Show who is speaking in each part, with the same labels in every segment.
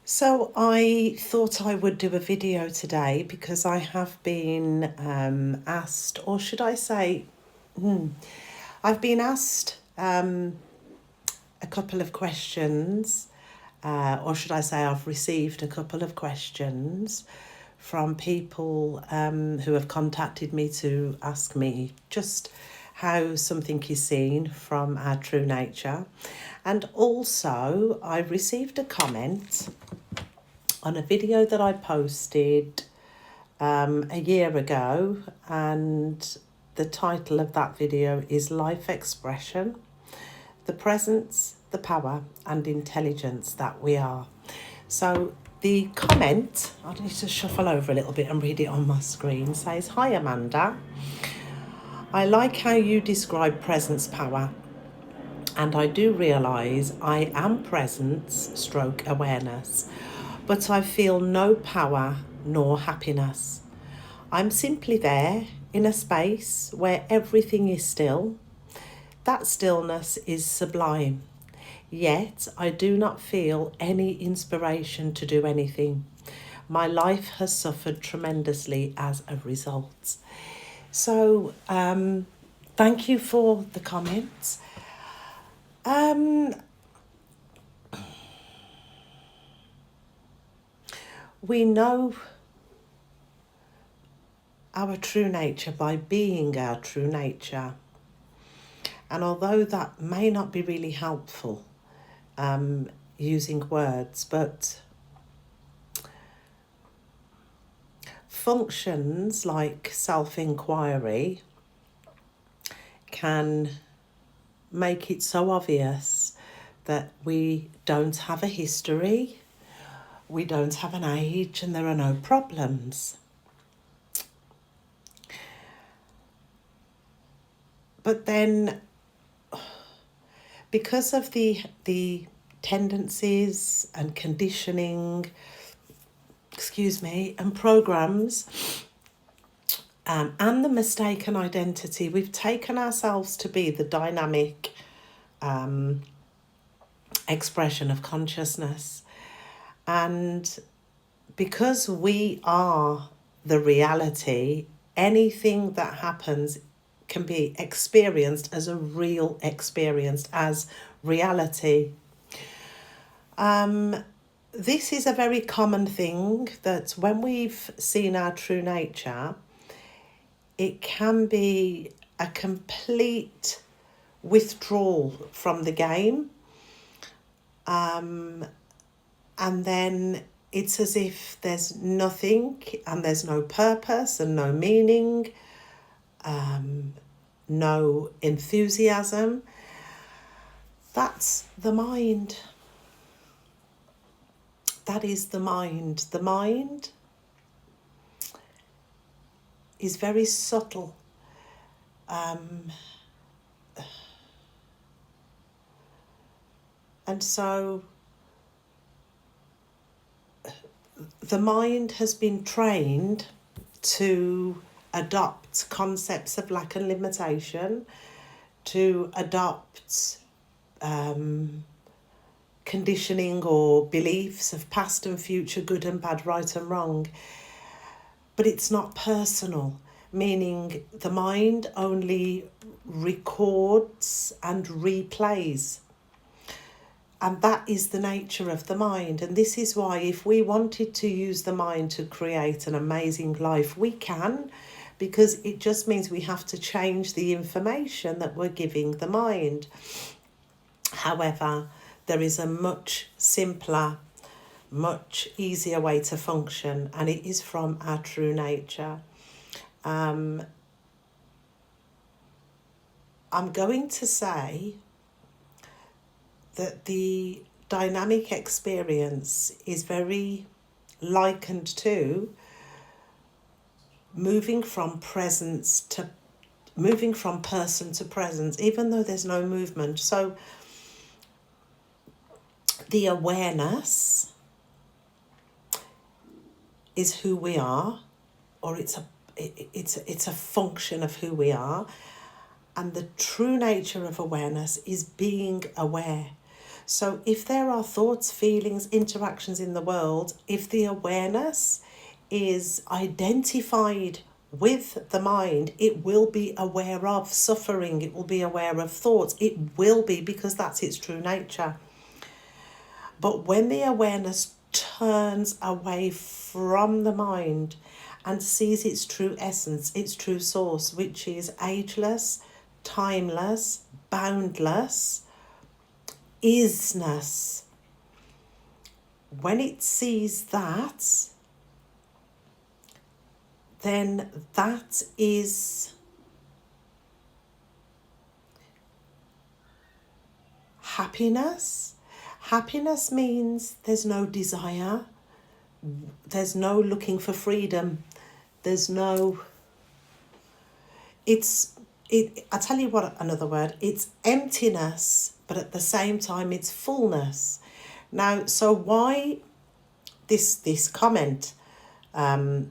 Speaker 1: So I thought I would do a video today because I have been asked, or should I say, I've been asked a couple of questions, or should I say I've received a couple of questions from people who have contacted me to ask me just how something is seen from our true nature. And also I received a comment on a video that I posted a year ago, and the title of that video is Life Expression, the Presence, the Power and Intelligence that we are. So the comment, I need to shuffle over a little bit and read it on my screen, says, "Hi Amanda, I like how you describe presence power, and I do realise I am presence stroke awareness, but I feel no power nor happiness. I'm simply there in a space where everything is still. That stillness is sublime. Yet I do not feel any inspiration to do anything. My life has suffered tremendously as a result." So, thank you for the comments. We know our true nature by being our true nature. And although that may not be really helpful, using words, but functions like self-inquiry can make it so obvious that we don't have a history, we don't have an age, and there are no problems. But then, because of the tendencies and conditioning, and programs, and the mistaken identity, we've taken ourselves to be the dynamic expression of consciousness. And because we are the reality, anything that happens can be experienced as a real experience, as reality. This is a very common thing, that when we've seen our true nature, it can be a complete withdrawal from the game. And then it's as if there's nothing and there's no purpose and no meaning, no enthusiasm. That's the mind. That is the mind. The mind is very subtle. And so the mind has been trained to adopt concepts of lack and limitation, to adopt conditioning or beliefs of past and future, good and bad, right and wrong. But it's not personal, meaning the mind only records and replays. And that is the nature of the mind. And this is why, if we wanted to use the mind to create an amazing life, we can, because it just means we have to change the information that we're giving the mind. However, there is a much simpler, much easier way to function, and it is from our true nature. I'm going to say that the dynamic experience is very likened to moving from person to presence, even though there's no movement. So the awareness is who we are, or it's a function of who we are, and the true nature of awareness is being aware. So if there are thoughts, feelings, interactions in the world, if the awareness is identified with the mind, it will be aware of suffering, it will be aware of thoughts, it will be, because that's its true nature. But when the awareness turns away from the mind and sees its true essence, its true source, which is ageless, timeless, boundless, isness, when it sees that, then that is happiness. Happiness means there's no desire, there's no looking for freedom, there's no, I tell you what, another word, it's emptiness, but at the same time it's fullness. Now, so why this comment, the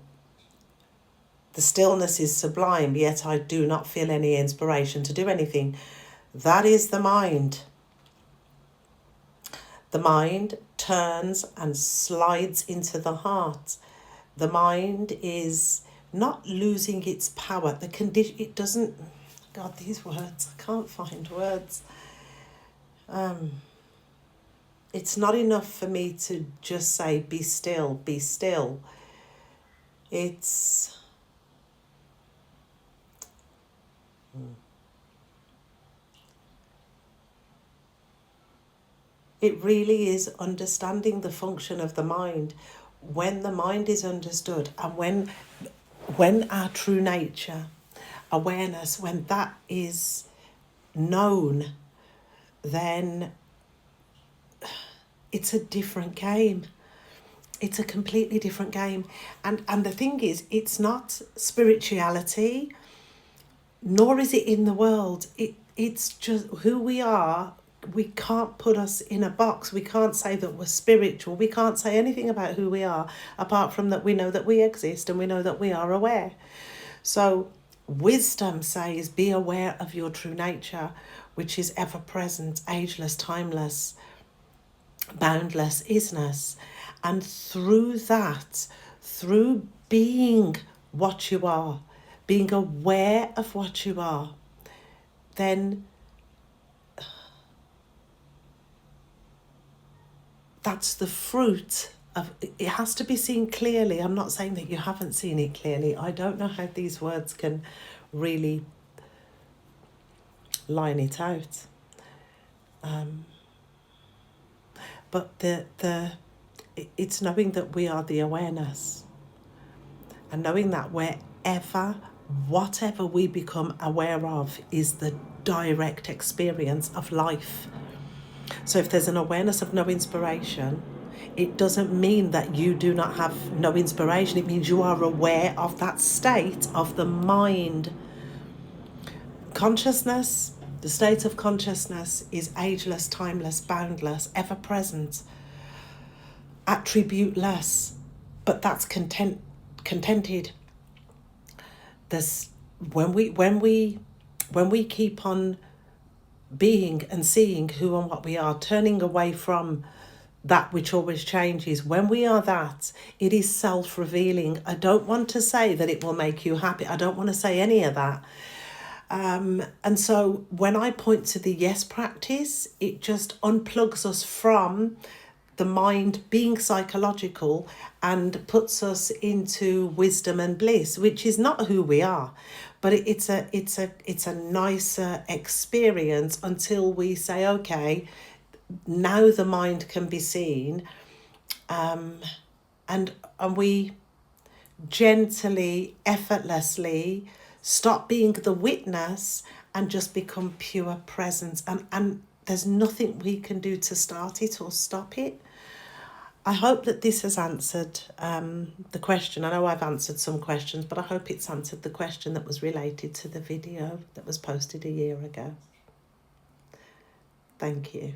Speaker 1: stillness is sublime, yet I do not feel any inspiration to do anything. That is the mind. The mind turns and slides into the heart. The mind is not losing its power. The condition, it doesn't, God, these words, I can't find words. It's not enough for me to just say, be still, be still. It's, it really is understanding the function of the mind. When the mind is understood, and when our true nature, awareness, when that is known, then it's a different game. It's a completely different game. And the thing is, it's not spirituality, nor is it in the world. It's just who we are. We can't put us in a box. We can't say that we're spiritual. We can't say anything about who we are, apart from that we know that we exist and we know that we are aware. So wisdom says, be aware of your true nature, which is ever present, ageless, timeless, boundless isness. And through that, through being what you are, being aware of what you are, then that's the fruit of it. Has to be seen clearly. I'm not saying that you haven't seen it clearly. I don't know how these words can really line it out. But it's knowing that we are the awareness, and knowing that whatever we become aware of is the direct experience of life. So if there's an awareness of no inspiration, it doesn't mean that you do not have no inspiration. It means you are aware of that state of the mind. Consciousness, the state of consciousness, is ageless, timeless, boundless, ever present, attributeless, but that's contented. There's when we keep on being and seeing who and what we are, turning away from that which always changes, when we are that, it is self-revealing. I don't want to say that it will make you happy. I don't want to say any of that. And so when I point to the yes practice, it just unplugs us from the mind being psychological and puts us into wisdom and bliss, which is not who we are. But it's a nicer experience until we say, okay, now the mind can be seen, and we gently, effortlessly stop being the witness and just become pure presence. And there's nothing we can do to start it or stop it. I hope that this has answered the question. I know I've answered some questions, but I hope it's answered the question that was related to the video that was posted a year ago. Thank you.